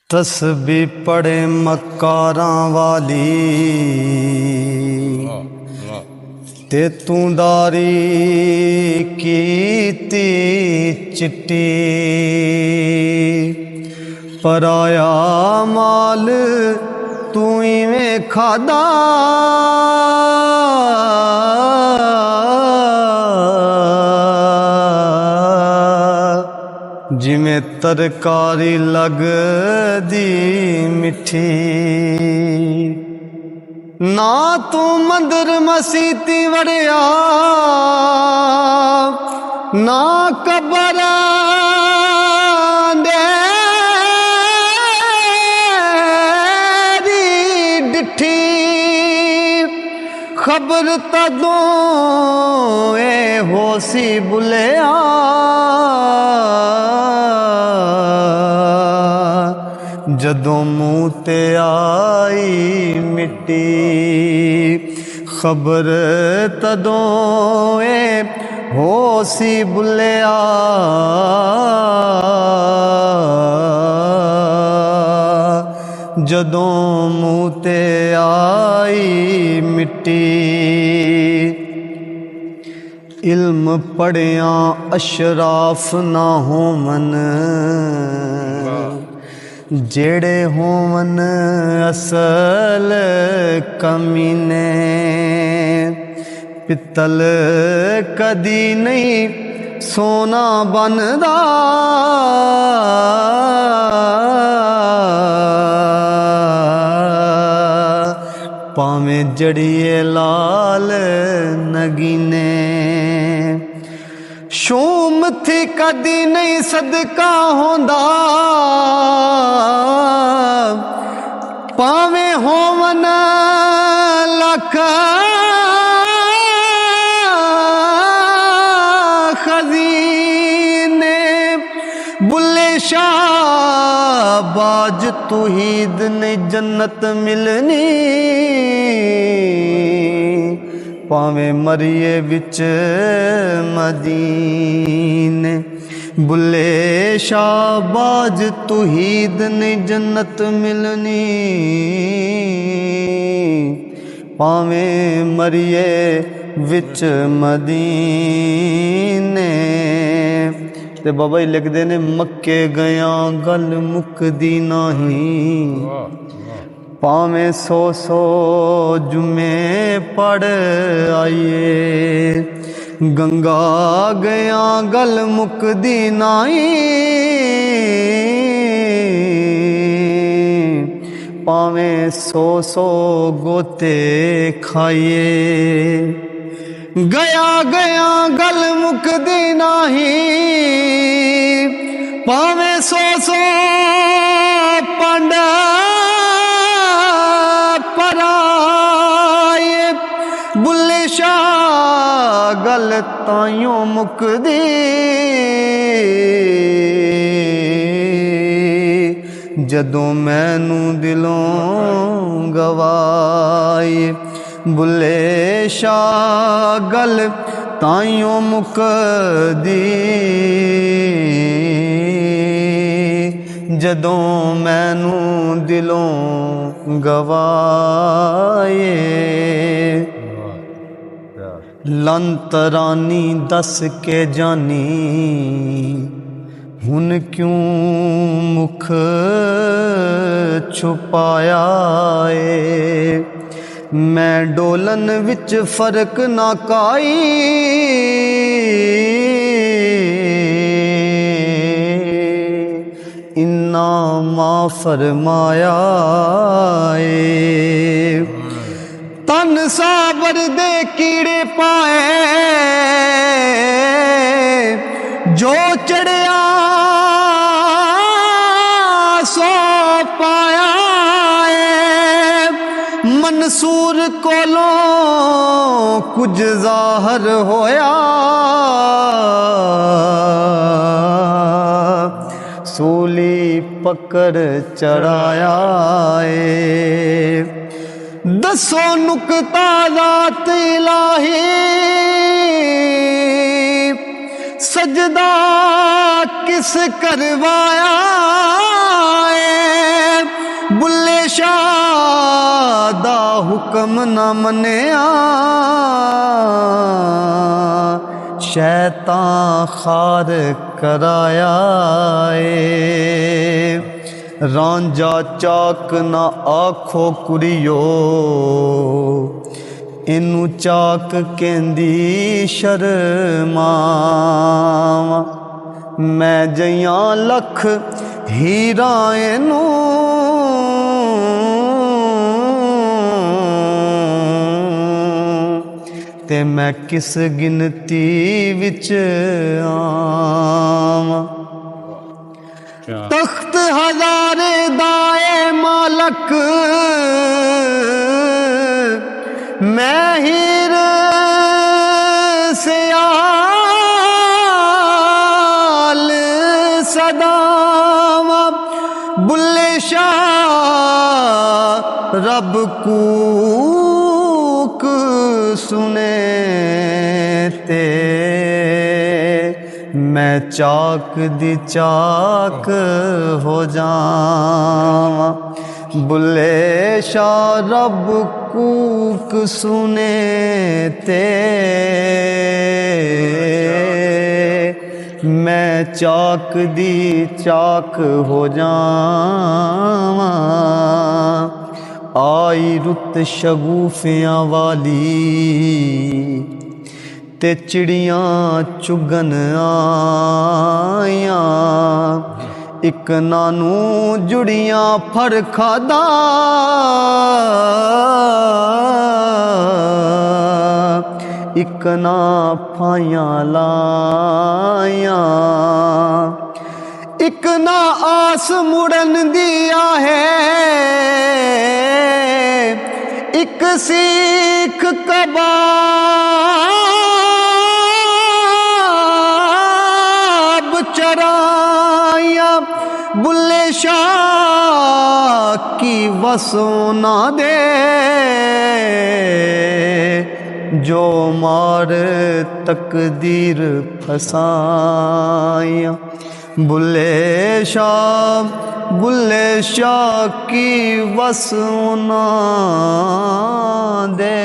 तस्बी पढ़े मकारां वाली ते तू दारी कीती चिट्टी पराया माल तू इवें खादा जिमें तरकारी लगदी मिठी ना तू मंदिर मसीती वड़िया ना कबर डिठी खबर तदों ए होसी बुलिया जदों मुँह ते आई मिट्टी खबर तदों ए होसी बुलिया जदों मुँह ते आई मिट्टी इल्म पढ़िया अशराफ ना होवन जेड़े होवन असल कमीने पित्तल कदी नहीं सोना बनदा भावें जड़िए लाल नगीने शूम थी कदी नहीं सदका होंदा पावें होवन लख खजीने बुल्ले शाह बाज तुहीद ने जन्नत मिलनी पावें मरिए विच मदीने बुल्ले शाहबाज तुहीद ने जन्नत मिलनी पावें मरिए विच मदीने। ते बाबा जी लिखते ने मक्के गया गल मुकदी नहीं पावें सौ सौ जुमे पढ़ आइए गंगा गया गल मुकदी नाई पावें सौ सौ गोते खाइए गया गया गल मुकदी नाही पावें सौ सौ पंडा पराए बुल्ले शाह गल ताइयों मुकदी जदों मैनू दिलों गवाए बुल्ले शाह गल ताइयों मुकदी जदों मैनू दिलों गवाए। लंतरानी दस के जानी हुन क्यों मुख छुपाया है मैं डोलन विच फर्क ना काई इन्ना मां फरमाया है तन साबर दे कीड़े पाए जो चढ़िया सो पाया मंसूर कोलों कुछ जाहर होया सूली पकड़ चढ़ाया है दसो नुकता रात इलाही सजदा किस करवाया है हुक्म न मनिया शैतान खार कराया ए। रांझा चाक ना आखो कुड़ियो इनू चाक कहंदी शर्मावा। मैं जइयां लख हीरा इनू ते मैं किस गिनती विच आवां। तख्त हजारे दाए मालक मैं हीर सयाल सदावा। बुल्ले शाह रब कूक सुने ते मैं चाक दी चाक हो जावां। बुल्ले शाह रब कूक सुने ते मैं चाक दी चाक हो जावां। आई रुत शगुफियां वाली ते चिड़ियां चुगन आइयां। इक नानू जुड़ियां फरखादा इक ना फाइयां लाइयां। इक ना आस मुड़न दिया है इक सीख कबाब चराया। बुल्ले शाह की वसोना दे जो मार तकदीर फसाया। बुल्ले शाह की वसोना दे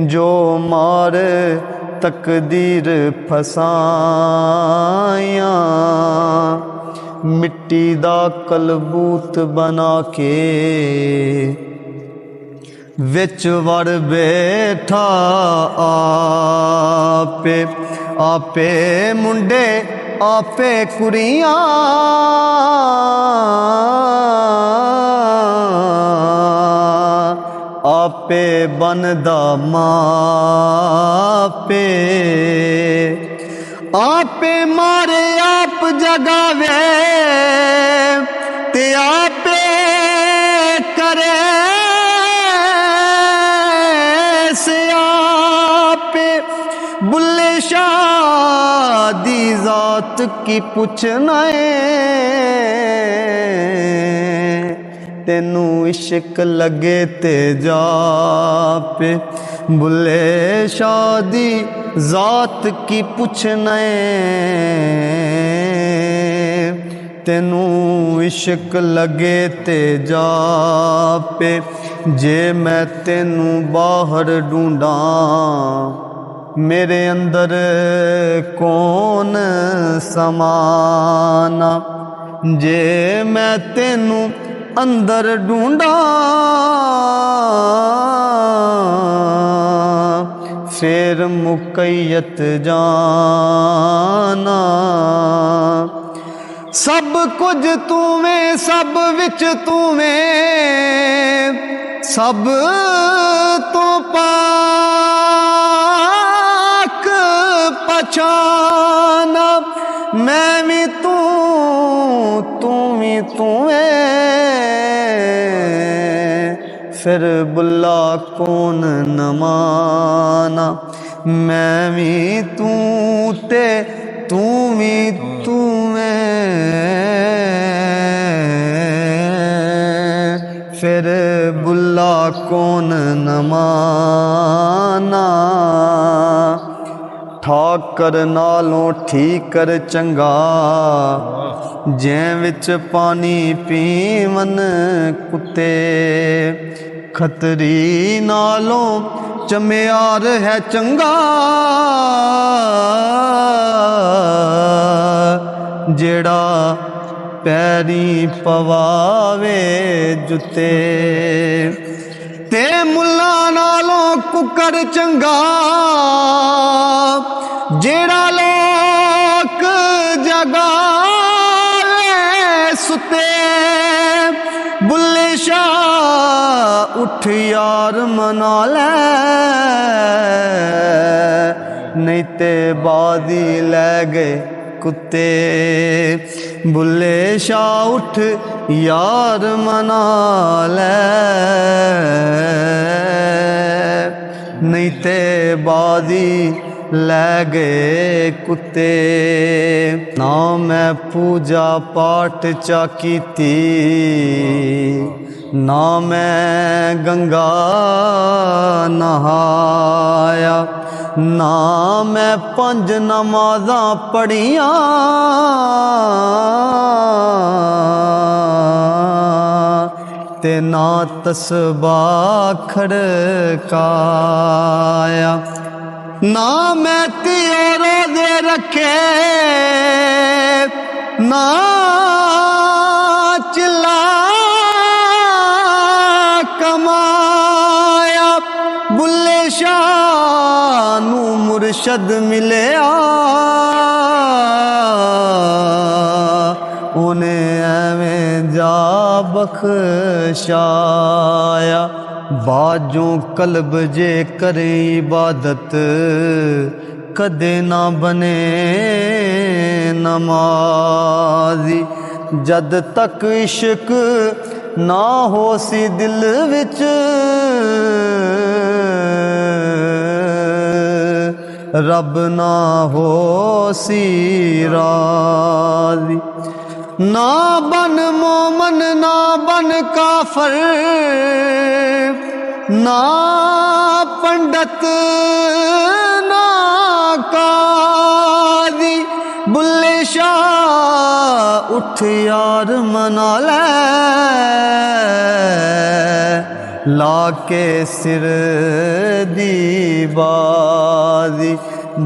जो मार तकदीर फसाया। मिट्टी दा कलबूत बना के विच वड़ बैठा आपे आपे मुंडे आपे कुड़ियां। आपे बनदा मापे आपे मारे आप जगावे ते आपे करे से आपे। बुल्ले शाह दी जात की पुछना तेनू इश्क लगे ते जापे। बुल्ले शाह दी जात की पुछना तेनू इश्क लगे ते जापे। जे मैं तेनू बाहर ढूंढा मेरे अंदर कौन समाना। जे मैं तेनू अंदर ढूंढा फिर मुकैयत जाना। सब कुछ तूवें सब विच तूवें सब तो पाक पहचाना। मैं भी तू भी तूवें फिर बुल्ला कौन न माना। मैं भी तू ते तू भी तू फिर बुल्ला कौन न माना। ठाकर नालों ठीक कर चंगा जै विच पानी पीवन कुत्ते। खतरी नालों चम्यार है चंगा, जेड़ा पैरी पवावे जुत्ते। ते मुल्ला नालों कुकर चंगा, जेड़ा लोक जगावे सुते। बुल्ले शाह उठ यार मना ले, नहीं ते बादी लै गए कुत्ते। बुल्ले शाह उठ यार मना ले, नहीं ते बादी लै गए कुत्ते। ना मैं पूजा पाठ चा कीती, ना मैं गंगा नहाया, ना मैं पंज नमाज़ां पढ़ियां, ते ना तस्बाह खड़काया। ना मैं तियों दे रखे, ना चिल्ला कमाया। बुल्ले शाह नू मुर्शद मिलिया, उन्हें एवें जा बख्शाया। बाजों कल्ब जे करे इबादत, कदे ना बने नमाजी। जद तक इश्क ना हो सी दिल विच, रब ना हो सी राजी। ना बन मोमन ना बन काफर, ना पंडित ना काजी। बुल्ले शाह उठ यार मना ले, लाके सिर दी बाजी।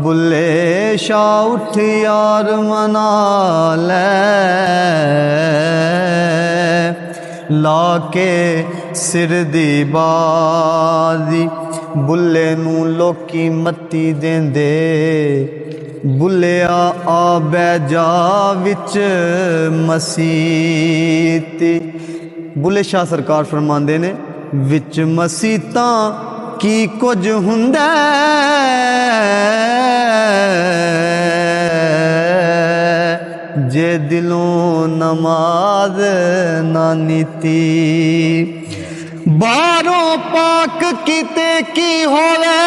बुल्ले शाह उठ यार मना ले, लाके सिर दी बाजी। बुल्ले नू लोकी मत्ती देंदे, बुल्लिया आ बैजा विच मसीती। बुल्ले शाह सरकार फरमांदे ने, विच मसीतां की कुछ हुंदा, जे दिलों नमाज ना नीती। बारों पाक किते की होवे,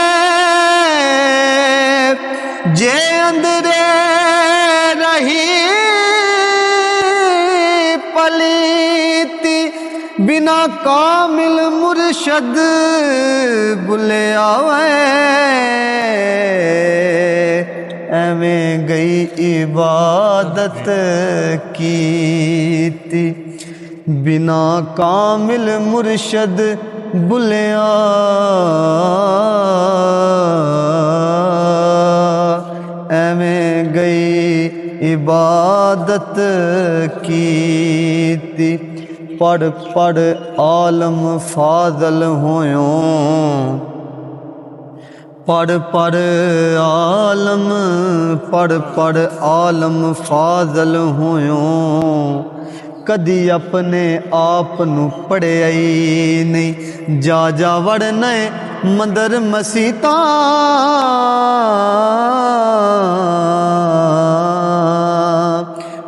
जे अंदरे रही पलीती। बिना कामिल मुर्शद बुले आवे, एवें गई इबादत कीती। बिना कामिल मुर्शद बुलिया, एवें गई इबादत कीती। पढ़ पढ़ आलम फाजल होयों, पढ़ पढ़ आलम, पढ़ पढ़ आलम फाजल होयों। कदी अपने आप नू पढ़िया ही नहीं, जा जा वड़ने मंदर मसीता।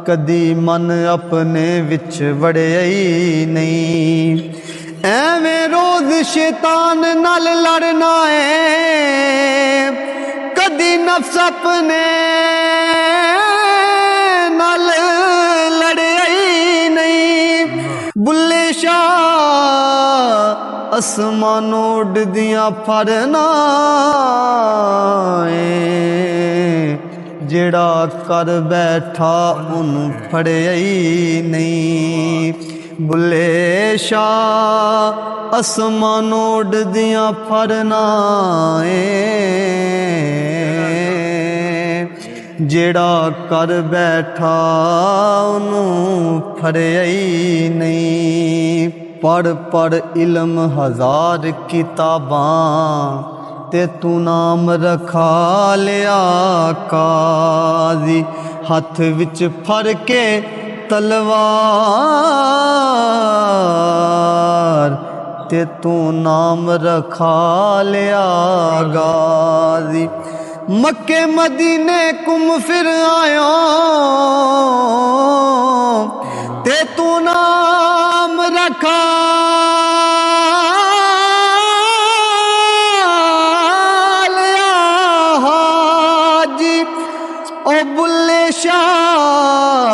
कदी मन अपने विच वड़िया ही नहीं। एवें रोज शैतान नाल लड़ना है, कदी नफ्स अपने नाल लड़िया ही नहीं। बुल्ले शाह आसमानों उड़दियां फरना, ਜਿਹੜਾ ਕਰ ਬੈਠਾ ਉਹਨੂੰ ਫੜਿਆ ਹੀ ਨਹੀਂ। ਬੁੱਲੇ ਸ਼ਾਹ ਅਸਮਾਨੋਂ ਉੱਡਦੀਆਂ ਫਰਨਾ ਏ, ਜਿਹੜਾ ਕਰ ਬੈਠਾ ਉਹਨੂੰ ਫੜਿਆ ਹੀ ਨਹੀਂ। ਪੜ੍ਹ ਪੜ੍ਹ ਇਲਮ ਹਜ਼ਾਰ ਕਿਤਾਬਾਂ ਤੇ ਤੂੰ ਨਾਮ ਰਖਾ ਲਿਆ ਕਾਜ਼ੀ। ਹੱਥ ਵਿੱਚ ਫੜ ਕੇ ਤਲਵਾਰ ਤੇ ਤੂੰ ਨਾਮ ਰਖਾ ਲਿਆ गाजी। मक्के मदीने घूम फिर आया ते तू नाम रखा लिया हाजी। ओ बुल्ले शाह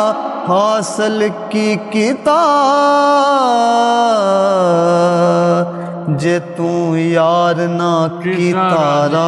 हासिल की किताब जे तू यार ना की तारा।